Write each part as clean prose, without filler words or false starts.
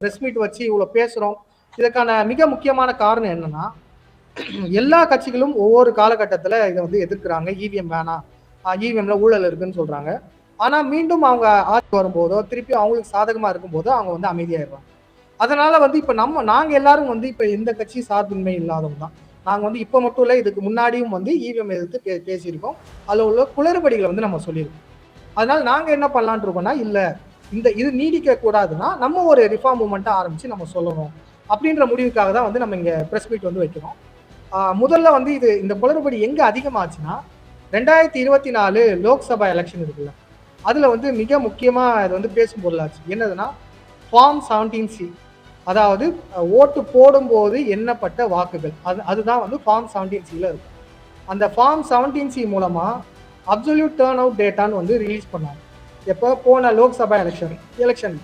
Press meet வச்சு இவ்வளோ பேசுகிறோம். இதுக்கான மிக முக்கியமான காரணம் என்னன்னா, எல்லா கட்சிகளும் ஒவ்வொரு காலகட்டத்தில் இதை வந்து எதிர்க்கிறாங்க. இவிஎம் வேணாம், இவிஎம்ல ஊழல் இருக்குன்னு சொல்றாங்க. ஆனா மீண்டும் அவங்க ஆட்சி வரும்போதோ திருப்பி அவங்களுக்கு சாதகமா இருக்கும்போதோ அவங்க வந்து அமைதியாயிடுறாங்க. அதனால வந்து இப்ப நாங்க எல்லாரும் வந்து இப்ப எந்த கட்சி சார்பின்மை இல்லாதவங்க தான். நாங்க வந்து இப்ப மட்டும் இல்ல, இதுக்கு முன்னாடியும் வந்து இவிஎம் எதிர்த்து பேசியிருக்கோம். அதுல உள்ள குளறுபடிகளை வந்து நம்ம சொல்லியிருக்கோம். அதனால நாங்க என்ன பண்ணலான் இருக்கோம்னா, இல்ல இது நீடிக்க கூடாதுன்னா நம்ம ஒரு ரிஃபார்ம் மூவ்மெண்ட்டை ஆரம்பிச்சு நம்ம சொல்லணும் அப்படின்ற முடிவுக்காக தான் வந்து நம்ம இங்க பிரஸ் மீட் வந்து வைக்கிறோம். முதல்ல வந்து இந்த குளறுபடி எங்க அதிகமாச்சுன்னா, 2024 லோக்சபா எலெக்ஷன் இருக்குல்ல, அதுல வந்து மிக முக்கியமா இது வந்து பேசும் பொருளாச்சு. என்னதுன்னா, ஃபார்ம் 17C, அதாவது ஓட்டு போடும்போது எண்ணப்பட்ட வாக்குகள். அதுதான் வந்து ஃபார்ம் 17Cல இருக்கும். அந்த ஃபார்ம் 17C மூலமா அப்சல்யூட் டர்ன் அவுட் டேட்டான்னு வந்து ரிலீஸ் பண்ணாங்க. எப்போ போன லோக்சபா எலெக்ஷன்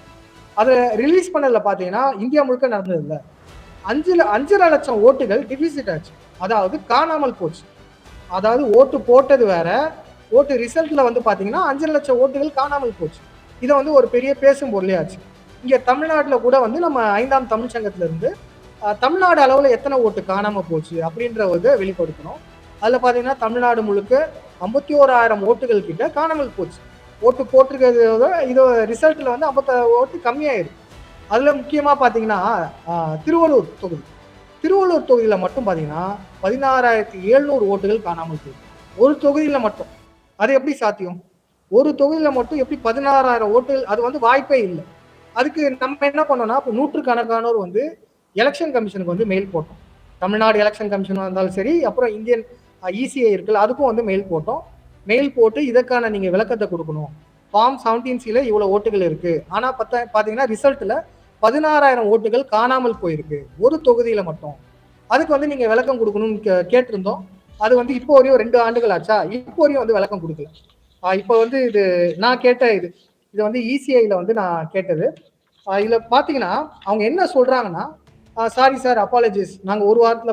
அதை ரிலீஸ் பண்ணதுல பார்த்தீங்கன்னா, இந்தியா முழுக்க நடந்தது இல்லை, 5.5 லட்சம் ஓட்டுகள் டிஃபிசிட் ஆச்சு. அதாவது காணாமல் போச்சு. அதாவது ஓட்டு போட்டது வேற, ஓட்டு ரிசல்ட்ல வந்து பார்த்தீங்கன்னா 5 லட்சம் ஓட்டுகள் காணாமல் போச்சு. இதை வந்து ஒரு பெரிய பேசும் பொருளே ஆச்சு. இங்கே தமிழ்நாட்டில் கூட வந்து நம்ம 5ஆம் தமிழ் சங்கத்துல இருந்து தமிழ்நாடு அளவில் எத்தனை ஓட்டு காணாமல் போச்சு அப்படின்ற ஒரு வெளிப்படுத்தணும். அதில் பார்த்தீங்கன்னா தமிழ்நாடு முழுக்க 51,000 ஓட்டுகள் கிட்ட காணாமல் போச்சு. ஓட்டு போட்டிருக்கிறத இது ரிசல்ட்ல வந்து 50 ஓட்டு கம்மியாயிருக்கு. அதுல முக்கியமா பாத்தீங்கன்னா திருவள்ளூர் தொகுதியில மட்டும் பாத்தீங்கன்னா 16,700 ஓட்டுகள் காணாமல் போயிருக்கு. ஒரு தொகுதியில மட்டும். அது எப்படி சாத்தியம்? ஒரு தொகுதியில மட்டும் எப்படி 16,000 ஓட்டுகள்? அது வந்து வாய்ப்பே இல்லை. அதுக்கு நம்ம என்ன பண்ணோம்னா, இப்போ நூற்றுக்கணக்கானோர் வந்து எலெக்ஷன் கமிஷனுக்கு வந்து மெயில் போட்டோம். தமிழ்நாடு எலெக்ஷன் கமிஷன் இருந்தாலும் சரி, அப்புறம் இந்தியன் இசிஐ இருக்குல்ல, அதுக்கும் வந்து மெயில் போட்டோம். மெயில் போட்டு இதற்கான நீங்க விளக்கத்தை கொடுக்கணும். ஃபார்ம் 17Cல இவ்வளவு ஓட்டுகள் இருக்கு, ஆனா பாத்தீங்கன்னா ரிசல்ட்ல 16,000 ஓட்டுகள் காணாமல் போயிருக்கு ஒரு தொகுதியில மட்டும். அதுக்கு வந்து நீங்க விளக்கம் கொடுக்கணும்னு கேட்டிருந்தோம். அது வந்து இப்போ வரையும் 2 ஆண்டுகள் ஆச்சா, இப்போ வரையும் வந்து விளக்கம் கொடுக்கல. இப்போ வந்து நான் கேட்ட இது வந்து இசிஐல வந்து நான் கேட்டது. இதுல பாத்தீங்கன்னா அவங்க என்ன சொல்றாங்கன்னா, சாரி சார், அப்பாலஜிஸ், நாங்க ஒரு வாரத்துல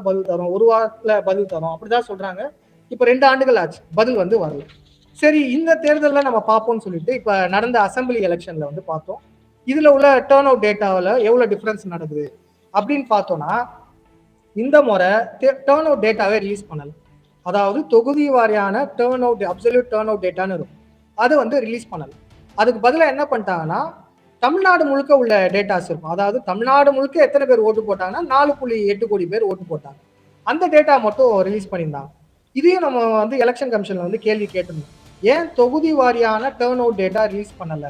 பதில் தரோம் அப்படிதான் சொல்றாங்க. இப்ப 2 ஆண்டுகள் ஆச்சு, பதில் வந்து வரல. சரி, இந்த தேர்தலில் நம்ம பார்ப்போம்னு சொல்லிட்டு இப்ப நடந்த அசம்பிளி எலெக்ஷன்ல வந்து பார்த்தோம். இதுல உள்ள டர்ன் அவுட் டேட்டாவில் எவ்வளவு டிஃபரன்ஸ் நடக்குது அப்படின்னு பார்த்தோம்னா, இந்த முறை டர்ன் அவுட் டேட்டாவே ரிலீஸ் பண்ணல. அதாவது தொகுதி வாரியான turn out, absolute turn out டேட்டான்னு இருக்கும், அது வந்து ரிலீஸ் பண்ணல. அதுக்கு பதிலாக என்ன பண்ணிட்டாங்கன்னா, தமிழ்நாடு முழுக்க உள்ள டேட்டாஸ் இருக்கும். அதாவது தமிழ்நாடு முழுக்க எத்தனை பேர் ஓட்டு போட்டாங்கன்னா 4.8 கோடி பேர் ஓட்டு போட்டாங்க. அந்த டேட்டா மட்டும் ரிலீஸ் பண்ணியிருந்தாங்க. இதையும் நம்ம வந்து எலெக்ஷன் கமிஷன்ல வந்து கேள்வி கேட்டிருந்தோம். ஏன் தொகுதி வாரியான டர்ன் அவுட் டேட்டா ரிலீஸ் பண்ணல,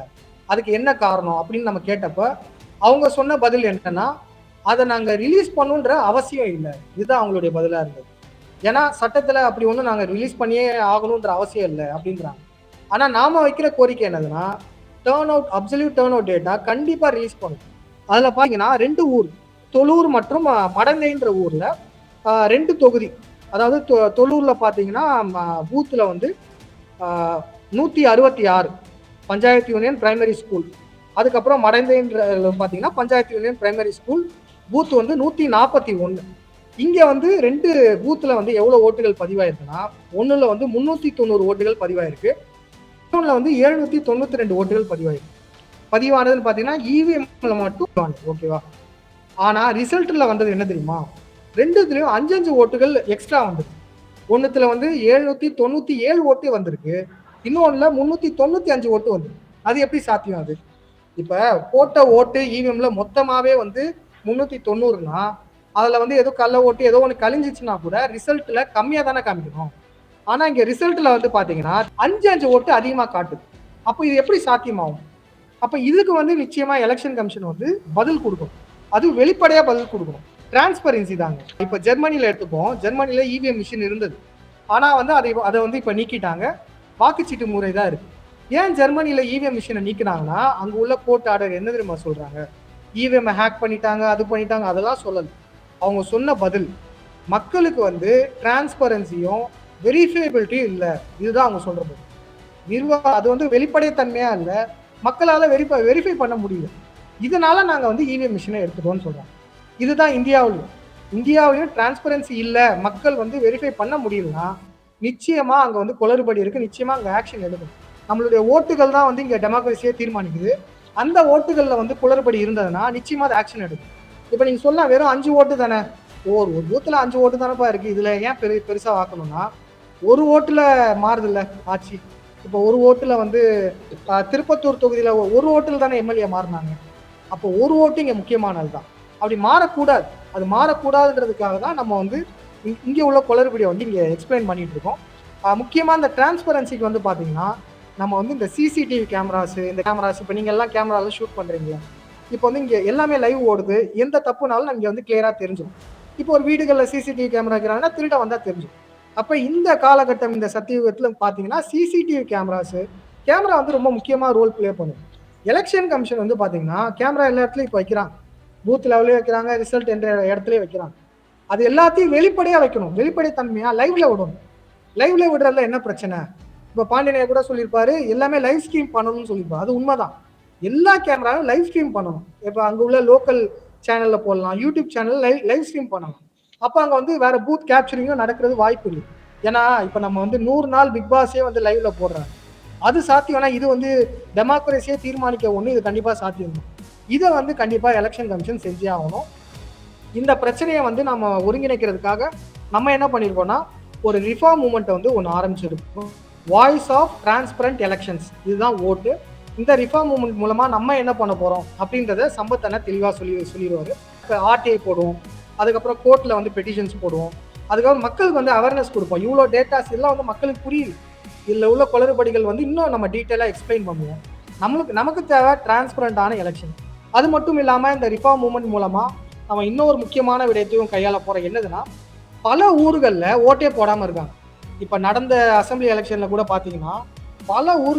அதுக்கு என்ன காரணம் அப்படின்னு நம்ம கேட்டப்ப அவங்க சொன்ன பதில் என்னன்னா, அதை நாங்க ரிலீஸ் பண்ணுன்ற அவசியம் இல்லை. இதுதான் அவங்களுடைய பதிலா இருந்தது. ஏன்னா சட்டத்துல அப்படி ஒன்றும் நாங்க ரிலீஸ் பண்ணியே ஆகணுன்ற அவசியம் இல்லை அப்படின்றாங்க. ஆனா நாம வைக்கிற கோரிக்கை என்னதுன்னா, அப்சல்யூட் டர்ன் அவுட் டேட்டா கண்டிப்பா ரிலீஸ் பண்ணும். அதுல பாத்தீங்கன்னா 2 ஊர், தொழூர் மற்றும் மடந்தைன்ற ஊர்ல 2 தொகுதி. அதாவது தொழூர்ல பாத்தீங்கன்னா பூத்துல வந்து 166 பஞ்சாயத்து யூனியன் பிரைமரி ஸ்கூல். அதுக்கப்புறம் மடந்தைன்ற பாத்தீங்கன்னா panchayat union primary school booth வந்து 141. இங்க வந்து 2 பூத்துல வந்து எவ்வளவு ஓட்டுகள் பதிவாயிருக்குன்னா, ஒண்ணுல வந்து 390 ஓட்டுகள் பதிவாயிருக்கு, இன்னொன்னுல வந்து 792 ஓட்டுகள் பதிவானதுன்னு பாத்தீங்கன்னா இவிஎம்ல மட்டும். ஓகேவா? ஆனா ரிசல்ட்ல வந்தது என்ன தெரியுமா? 2துலயும் 5 ஓட்டுகள் எக்ஸ்ட்ரா வந்தது. ஒன்னுத்துல வந்து 797 ஓட்டு வந்திருக்கு, இன்னொன்னுல 395 ஓட்டு வந்து. அது எப்படி சாத்தியம்? அது இப்ப போட்ட ஓட்டு இவிஎம்ல மொத்தமாவே வந்து 390னா, அதுல வந்து ஏதோ கள்ள ஓட்டு ஏதோ ஒண்ணு கழிஞ்சிச்சுன்னா கூட ரிசல்ட்ல கம்மியா தானே காமிக்கணும். ஆனா இங்க ரிசல்ட்ல வந்து பாத்தீங்கன்னா 5 ஓட்டு அதிகமா காட்டுது. அப்ப இது எப்படி சாத்தியமாகும்? அப்ப இதுக்கு வந்து நிச்சயமா எலெக்ஷன் கமிஷன் வந்து பதில் கொடுக்கணும். அது வெளிப்படையா பதில் கொடுக்கணும். டிரான்ஸ்பரன்சி தாங்க. இப்ப ஜெர்மனில எடுத்துப்போம். ஜெர்மனில இவிஎம் மிஷின் இருந்தது, ஆனா வந்து அதை வந்து இப்ப நீக்கிட்டாங்க. வாக்குச்சீட்டு முறை தான் இருக்கு. ஏன் ஜெர்மனில இவிஎம் மிஷினை நீக்கினாங்கன்னா, அங்க உள்ள கோர்ட் ஆர்டர் என்ன தெரியுமா சொல்றாங்க? இவிஎம் ஹேக் பண்ணிட்டாங்க, அது பண்ணிட்டாங்க, அதெல்லாம் சொல்லல. அவங்க சொன்ன பதில், மக்களுக்கு வந்து டிரான்ஸ்பரன்சியும் வெரிஃபைபிலிட்டியும் இல்லை, இதுதான் அவங்க சொல்ற பதில். அது வந்து வெளிப்படைத்தன்மையா இல்லை, மக்களால வெரிஃபை பண்ண முடியல. இதனால நாங்க வந்து இவிஎம் மிஷினை எடுத்துட்டோம்னு சொல்றாங்க. இதுதான் இந்தியாவிலும் டிரான்ஸ்பரன்சி இல்லை, மக்கள் வந்து வெரிஃபை பண்ண முடியலன்னா நிச்சயமா அங்க வந்து குளறுபடி இருக்கு, நிச்சயமா அங்க ஆக்ஷன் எடுக்கணும். நம்மளுடைய ஓட்டுகள் தான் வந்து இங்க டெமோக்ரஸியை தீர்மானிக்குது. அந்த ஓட்டுகளில் வந்து குளறுபடி இருந்ததுன்னா நிச்சயமா அது ஆக்ஷன் எடுக்கும். இப்போ நீங்க சொல்லலாம் வெறும் 5 ஓட்டு தானே, ஒரு பூத்துல 5 ஓட்டு தானேப்பா இருக்கு, இதுல ஏன் பெருசா ஆக்கணும்னா, ஒரு ஓட்டுல மாறுது இல்ல ஆட்சி. இப்போ ஒரு ஓட்டுல வந்து திருப்பத்தூர் தொகுதியில ஒரு ஓட்டுல தானே எம்எல்ஏ மாறினாங்க. அப்போ ஒரு ஓட்டு இங்க முக்கியமானது தான். அப்படி மாறக்கூடாது. அது மாறக்கூடாதுன்றதுக்காக தான் நம்ம வந்து இங்க உள்ள குளறுபடியை வந்து இங்க எக்ஸ்பிளைன் பண்ணிட்டு இருக்கோம். முக்கியமா இந்த டிரான்ஸ்பரன்சிக்கு வந்து பாத்தீங்கன்னா, நம்ம வந்து இந்த சிசிடிவி கேமராஸ், இந்த கேமராஸ் இப்போ நீங்க எல்லாம் கேமரால ஷூட் பண்றீங்க. இப்போ வந்து இங்க எல்லாமே லைவ் ஓடுது. எந்த தப்புனாலும் நமக்கு வந்து கிளியரா தெரிஞ்சிடும். இப்போ ஒரு வீடுகளில் சிசிடிவி கேமரா இருக்கிறாங்கன்னா திருட வந்தா தெரிஞ்சிடும். அப்ப இந்த காலகட்டம் இந்த சத்தியுகத்துல பாத்தீங்கன்னா சிசிடிவி கேமரா வந்து ரொம்ப முக்கியமா ரோல் பிளே பண்ணும். எலெக்ஷன் கமிஷன் வந்து பாத்தீங்கன்னா கேமரா எல்லா இடத்துலயும் இப்போ வைக்கிறாங்க. பூத் லெவலே வைக்கிறாங்க, ரிசல்ட் என்ற இடத்துலயே வைக்கிறாங்க. அது எல்லாத்தையும் வெளிப்படையா வைக்கணும். வெளிப்படைத்தன்மையா லைவ்ல விடணும். லைவ்ல விடுறதுல என்ன பிரச்சனை? இப்போ பாண்டியனையா கூட சொல்லியிருப்பாரு, எல்லாமே லைவ் ஸ்ட்ரீம் பண்ணணும்னு சொல்லியிருப்பாரு. அது உண்மைதான். எல்லா கேமராவும் லைவ் ஸ்ட்ரீம் பண்ணணும். இப்போ அங்க உள்ள லோக்கல் சேனல்ல போடலாம், யூடியூப் சேனல் லைவ் ஸ்ட்ரீம் பண்ணலாம். அப்போ அங்க வந்து வேற பூத் கேப்சரிங்கும் நடக்கிறது வாய்ப்பு இல்லை. ஏன்னா இப்போ நம்ம வந்து 100 நாள் பிக் பாஸே வந்து லைவ்ல போடுறாங்க. அது சாத்தியம்னா இது வந்து டெமோக்ரஸியே தீர்மானிக்க ஒண்ணு, இது கண்டிப்பா சாத்தியம் தான். இதை வந்து கண்டிப்பா எலெக்ஷன் கமிஷன் செஞ்சே ஆகணும். இந்த பிரச்சனையை வந்து நம்ம ஒருங்கிணைக்கிறதுக்காக நம்ம என்ன பண்ணியிருக்கோம்னா, ஒரு ரிஃபார்ம் மூவ்மெண்ட் வந்து ஒன்று ஆரம்பிச்சிருக்கோம். வாய்ஸ் ஆஃப் டிரான்ஸ்பரண்ட் எலெக்ஷன்ஸ், இதுதான் ஓட்டு. இந்த ரிஃபார்ம் மூவ்மெண்ட் மூலமா நம்ம என்ன பண்ண போறோம் அப்படின்றத சம்பத் அண்ணா தெளிவா சொல்லிடுவாரு. ஆர்டிஐ போடுவோம், அதுக்கப்புறம் கோர்ட்ல வந்து பெட்டிஷன்ஸ் போடுவோம், அதுக்கப்புறம் மக்களுக்கு வந்து அவேர்னஸ் கொடுப்போம். இவ்வளோ டேட்டாஸ் எல்லாம் வந்து மக்களுக்கு புரியுது, இதில் உள்ள குளறுபடிகள் வந்து இன்னும் நம்ம டீட்டெயிலாக எக்ஸ்பிளைன் பண்ணுவோம். நமக்கு தேவை டிரான்ஸ்பரண்டான எலெக்ஷன். அது மட்டும் இல்லாமல் இந்த ரிஃபார்ம் மூவ்மெண்ட் மூலமா நம்ம இன்னொரு முக்கியமான விடயத்தையும் கையாள போறோம். என்னதுன்னா, பல ஊர்களில் ஓட்டே போடாமல் இருக்காங்க. இப்போ நடந்த அசம்பிளி எலெக்ஷன்ல கூட பார்த்தீங்கன்னா பல ஊர்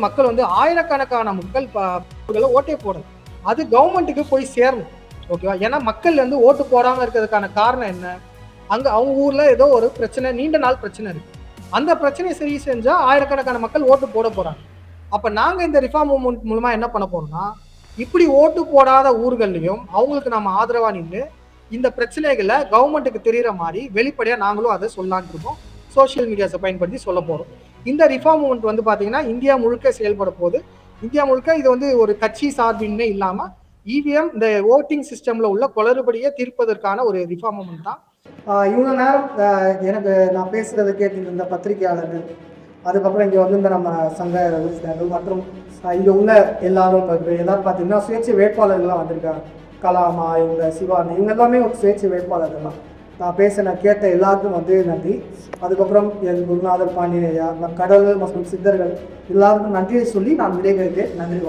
மக்கள் வந்து ஆயிரக்கணக்கான மக்கள் ஓட்டே போடல. அது கவர்மெண்ட்டுக்கு போய் சேரணும். ஓகேவா? ஏன்னா மக்கள் வந்து ஓட்டு போடாமல் இருக்கிறதுக்கான காரணம் என்ன? அவங்க ஊர்ல ஏதோ ஒரு பிரச்சனை, நீண்ட நாள் பிரச்சனை இருக்கு. அந்த பிரச்சனையை சரி செஞ்சா ஆயிரக்கணக்கான மக்கள் ஓட்டு போட போறாங்க. அப்ப நாங்க இந்த ரிஃபார்ம் மூவ்மெண்ட் மூலமா என்ன பண்ண போறோம்னா, இப்படி ஓட்டு போடாத ஊர்கள்லையும் அவங்களுக்கு நம்ம ஆதரவா நின்று இந்த பிரச்சனைகளை கவர்மெண்ட்டுக்கு தெரிகிற மாதிரி வெளிப்படையா நாங்களும் அதை சொல்லலான்னு இருக்கோம். சோசியல் மீடியாஸை பயன்படுத்தி சொல்ல போறோம். இந்த ரிஃபார்ம் மூவ்மெண்ட் வந்து பாத்தீங்கன்னா இந்தியா முழுக்க செயல்பட போகுது. இந்தியா முழுக்க இது வந்து ஒரு கட்சி சார்பின்மே இல்லாம இவிஎம் இந்த ஓட்டிங் சிஸ்டம்ல உள்ள குளறுபடியை தீர்ப்பதற்கான ஒரு ரிஃபார்ம் மூவ்மெண்ட் தான். இவ்வளோ நேரம் எனக்கு நான் பேசுறதை கேட்டு இந்த பத்திரிகையாளர்கள், அதுக்கப்புறம் இங்கே வந்து இந்த நம்ம சங்க உறுப்பினர்கள் மற்றும் இங்கே உள்ள எல்லாரும் பார்த்தீங்கன்னா சுயேட்சை வேட்பாளர்கள்லாம் வந்திருக்காங்க. கலாமா, இவங்க சிவானி, இவங்க எல்லாமே ஒரு சுயேட்சை வேட்பாளர்கள் தான். நான் கேட்ட எல்லாருக்கும் வந்து நன்றி. அதுக்கப்புறம் என் குருநாதர் பாண்டியனையா, கடவுள் மற்றும் சித்தர்கள் எல்லாருக்கும் நன்றியை சொல்லி நான் விடைபெறுகிறேன். நன்றி.